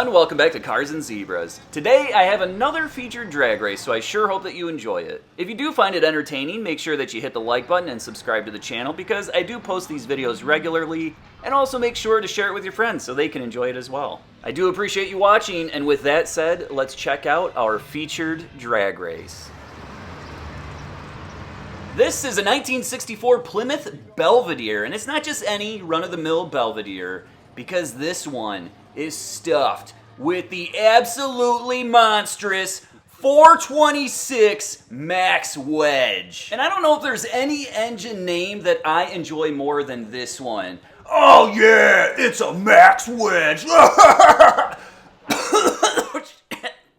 everyone, welcome back to Cars and Zebras. Today I have another featured drag race, so I sure hope that you enjoy it. If you do find it entertaining, make sure that you hit the like button and subscribe to the channel because I do post these videos regularly, and also make sure to share it with your friends so they can enjoy it as well. I do appreciate you watching, and with that said, let's check out our featured drag race. This is a 1964 Plymouth Belvedere, and it's not just any run-of-the-mill Belvedere, because this one is stuffed with the absolutely monstrous 426 Max Wedge. And I don't know if there's any engine name that I enjoy more than this one. Oh yeah, it's a Max Wedge!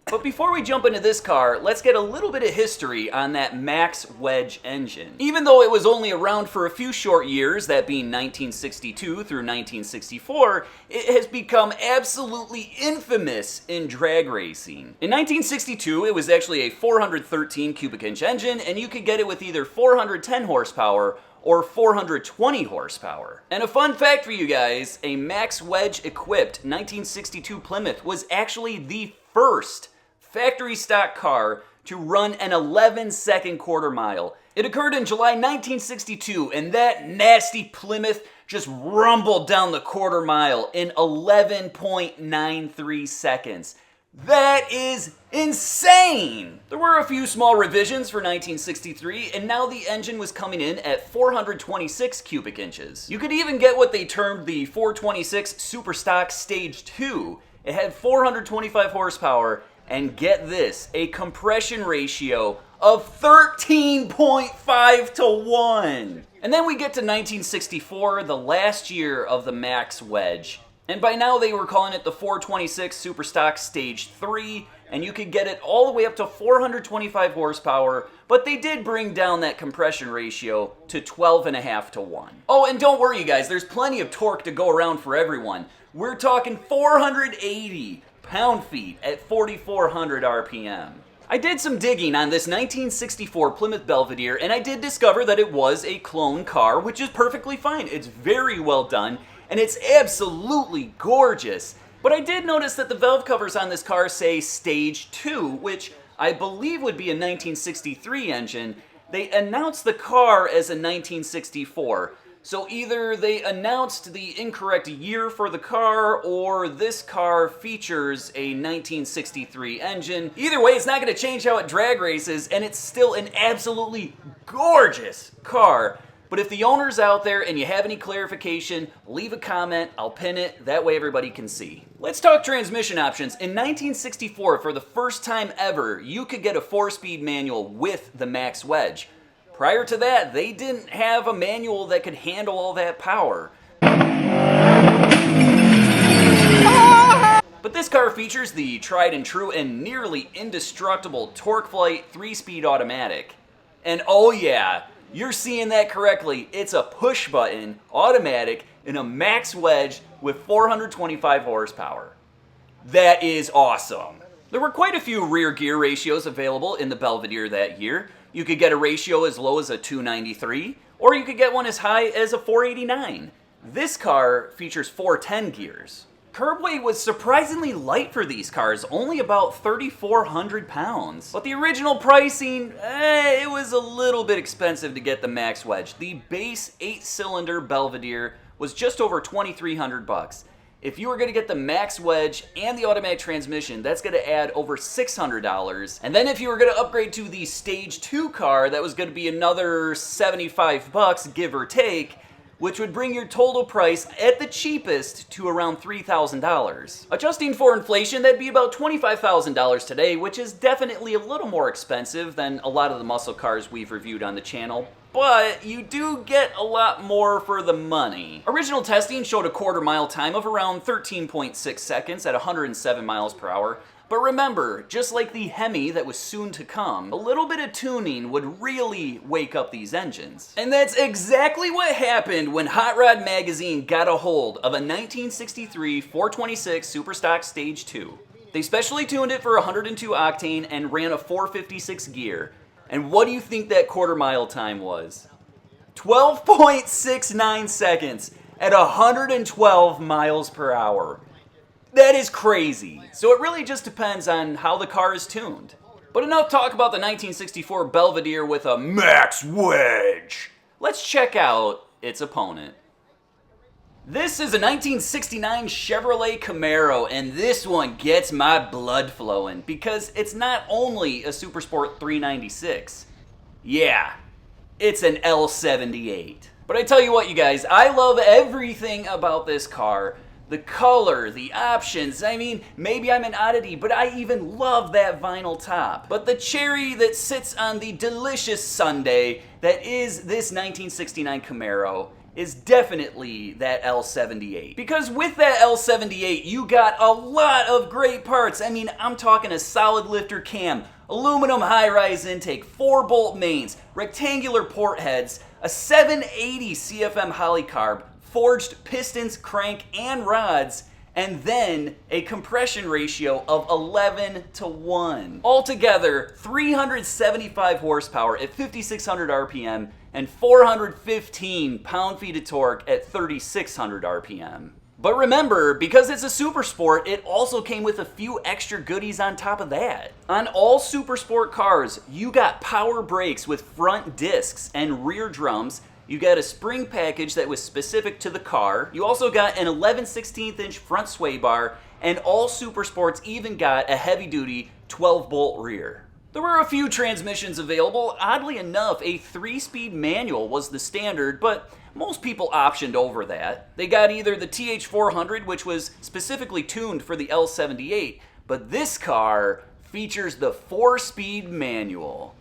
But before we jump into this car, let's get a little bit of history on that Max Wedge engine. Even though it was only around for a few short years, that being 1962 through 1964, it has become absolutely infamous in drag racing. In 1962, it was actually a 413 cubic inch engine, and you could get it with either 410 horsepower or 420 horsepower. And a fun fact for you guys, a Max Wedge equipped 1962 Plymouth was actually the first factory stock car to run an 11-second quarter mile. It occurred in July 1962, and that nasty Plymouth just rumbled down the quarter mile in 11.93 seconds. That is insane! There were a few small revisions for 1963, and now the engine was coming in at 426 cubic inches. You could even get what they termed the 426 Superstock Stage 2. It had 425 horsepower, and get this, a compression ratio of 13.5 to 1. And then we get to 1964, the last year of the Max Wedge. And by now they were calling it the 426 Superstock Stage 3, and you could get it all the way up to 425 horsepower, but they did bring down that compression ratio to 12.5 to 1. Oh, and don't worry you guys, there's plenty of torque to go around for everyone. We're talking 480 pound-feet at 4,400 RPM. I did some digging on this 1964 Plymouth Belvedere, and I did discover that it was a clone car, which is perfectly fine. It's very well done, and it's absolutely gorgeous. But I did notice that the valve covers on this car say Stage 2, which I believe would be a 1963 engine. They announced the car as a 1964. So either they announced the incorrect year for the car, or this car features a 1963 engine. Either way, it's not going to change how it drag races, and it's still an absolutely gorgeous car. But if the owner's out there and you have any clarification, leave a comment, I'll pin it, that way everybody can see. Let's talk transmission options. In 1964, for the first time ever, you could get a 4-speed manual with the Max Wedge. Prior to that, they didn't have a manual that could handle all that power. But this car features the tried and true and nearly indestructible TorqueFlite 3-speed automatic. And oh yeah, you're seeing that correctly. It's a push-button automatic in a Max Wedge with 425 horsepower. That is awesome. There were quite a few rear gear ratios available in the Belvedere that year. You could get a ratio as low as a 293, or you could get one as high as a 489. This car features 410 gears. Curb weight was surprisingly light for these cars, only about 3,400 pounds. But the original pricing, it was a little bit expensive to get the Max Wedge. The base 8-cylinder Belvedere was just over 2,300 bucks. If you were going to get the Max Wedge and the automatic transmission, that's going to add over $600. And then if you were going to upgrade to the Stage 2 car, that was going to be another 75 bucks, give or take, which would bring your total price at the cheapest to around $3,000. Adjusting for inflation, that'd be about $25,000 today, which is definitely a little more expensive than a lot of the muscle cars we've reviewed on the channel. But you do get a lot more for the money. Original testing showed a quarter mile time of around 13.6 seconds at 107 miles per hour. But remember, just like the Hemi that was soon to come, a little bit of tuning would really wake up these engines. And that's exactly what happened when Hot Rod Magazine got a hold of a 1963 426 Superstock Stage 2. They specially tuned it for 102 octane and ran a 456 gear. And what do you think that quarter mile time was? 12.69 seconds at 112 miles per hour. That is crazy. So it really just depends on how the car is tuned. But enough talk about the 1964 Belvedere with a Max Wedge. Let's check out its opponent. This is a 1969 Chevrolet Camaro, and this one gets my blood flowing because it's not only a Supersport 396. Yeah, it's an L78. But I tell you what, you guys, I love everything about this car. The color, the options, I mean, maybe I'm an oddity, but I even love that vinyl top. But the cherry that sits on the delicious sundae that is this 1969 Camaro is definitely that L78. Because with that L78, you got a lot of great parts. I mean, I'm talking a solid lifter cam, aluminum high-rise intake, 4-bolt mains, rectangular port heads, a 780 CFM Holleycarb, forged pistons, crank, and rods, and then a compression ratio of 11:1. Altogether, 375 horsepower at 5,600 RPM and 415 pound-feet of torque at 3,600 RPM. But remember, because it's a Supersport, it also came with a few extra goodies on top of that. On all Supersport cars, you got power brakes with front discs and rear drums. You got a spring package that was specific to the car. You also got an 11/16" front sway bar, and all Supersports even got a heavy-duty 12-bolt rear. There were a few transmissions available. Oddly enough, a 3-speed manual was the standard, but most people optioned over that. They got either the TH400, which was specifically tuned for the L78, but this car features the 4-speed manual.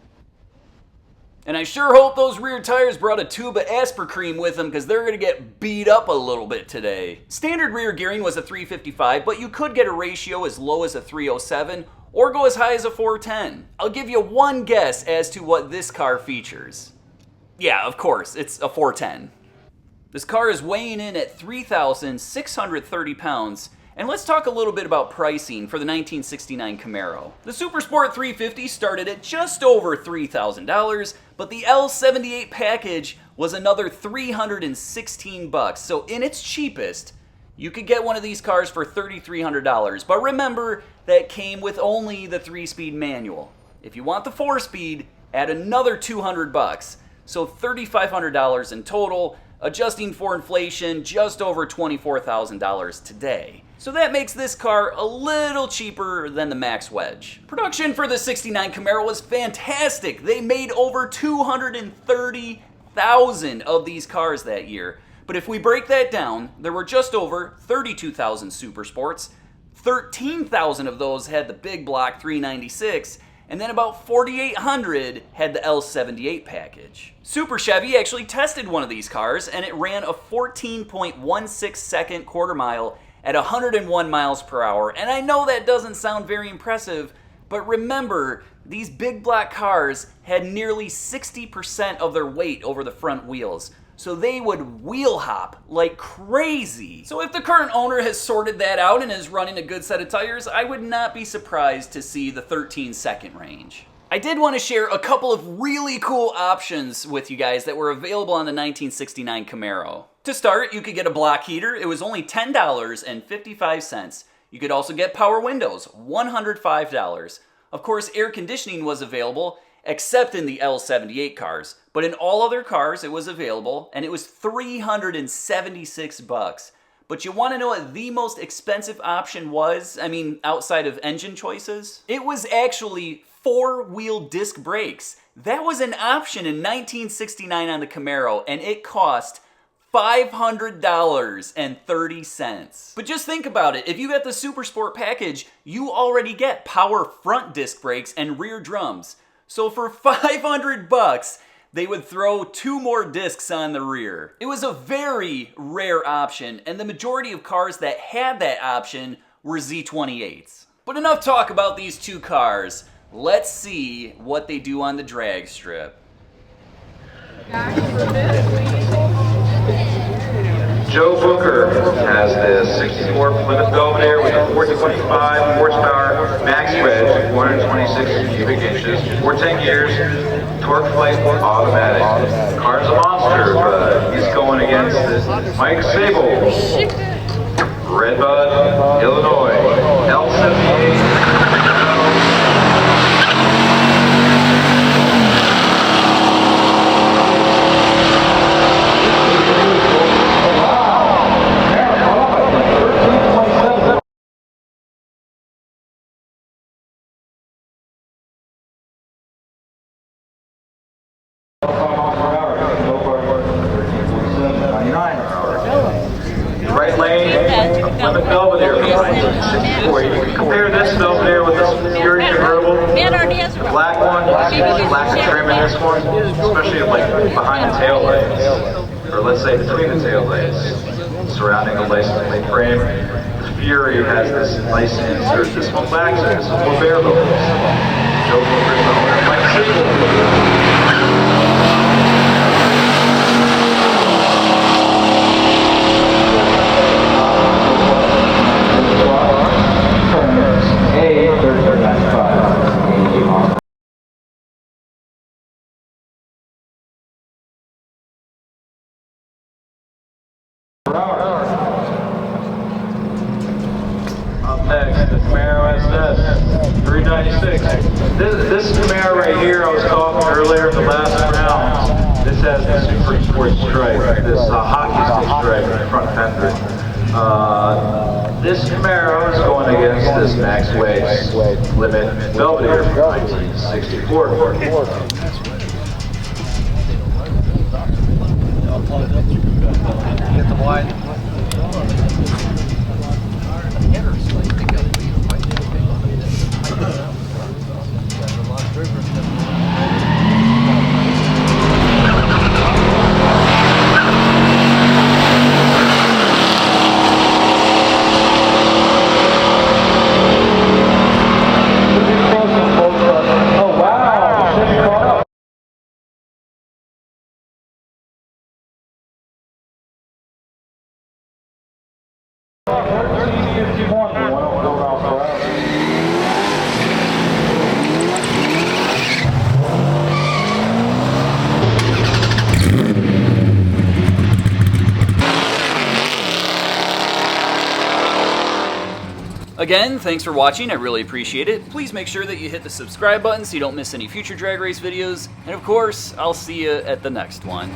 And I sure hope those rear tires brought a tube of Aspercream with them, because they're going to get beat up a little bit today. Standard rear gearing was a 355, but you could get a ratio as low as a 307 or go as high as a 410. I'll give you one guess as to what this car features. Yeah, of course, it's a 410. This car is weighing in at 3,630 pounds. And let's talk a little bit about pricing for the 1969 Camaro. The Supersport 350 started at just over $3,000, but the L78 package was another $316. So in its cheapest, you could get one of these cars for $3,300. But remember, that came with only the 3-speed manual. If you want the 4-speed, add another $200. So $3,500 in total, adjusting for inflation, just over $24,000 today. So that makes this car a little cheaper than the Max Wedge. Production for the 69 Camaro was fantastic. They made over 230,000 of these cars that year. But if we break that down, there were just over 32,000 Supersports, 13,000 of those had the big block 396, and then about 4,800 had the L78 package. Super Chevy actually tested one of these cars, and it ran a 14.16 second quarter mile at 101 miles per hour. And I know that doesn't sound very impressive, but remember, these big black cars had nearly 60% of their weight over the front wheels. So they would wheel hop like crazy. So if the current owner has sorted that out and is running a good set of tires, I would not be surprised to see the 13-second range. I did want to share a couple of really cool options with you guys that were available on the 1969 Camaro. To start, you could get a block heater. It was only $10.55. You could also get power windows, $105. Of course, air conditioning was available, except in the L78 cars. But in all other cars, it was available, and it was $376. But you want to know what the most expensive option was? I mean, outside of engine choices? It was actually 4-wheel disc brakes. That was an option in 1969 on the Camaro, and it cost $500.30. But just think about it. If you got the Supersport package, you already get power front disc brakes and rear drums. So for $500, they would throw 2 more discs on the rear. It was a very rare option, and the majority of cars that had that option were Z28s. But enough talk about these two cars. Let's see what they do on the drag strip. Joe Booker has the 64 Plymouth Belvedere with a 425 horsepower Max Wedge, 426 cubic inches, 410 gears, torque flight automatic. The car's a monster, but he's going against Mike Sable. Redbud, Illinois, L78. Right lane, a Plymouth Belvedere from 1964. You can compare this Belvedere with this Fury convertible. The black one, black trim in this one, especially like behind the tail lights, or let's say between the tail lights, surrounding the license plate frame. The Fury has this nice insert. This one backs it. This is more bare looking. Joe Booker's owner, Mike Siegel. Up next, the Camaro SS396. This Camaro right here, I was talking earlier in the last round. This has the Super Sport stripe, this hockey stick stripe in the front fender. This Camaro is going against this Max Wedge Plymouth Belvedere from 1964. Get the wide. Again, thanks for watching, I really appreciate it. Please make sure that you hit the subscribe button so you don't miss any future drag race videos. And of course, I'll see you at the next one.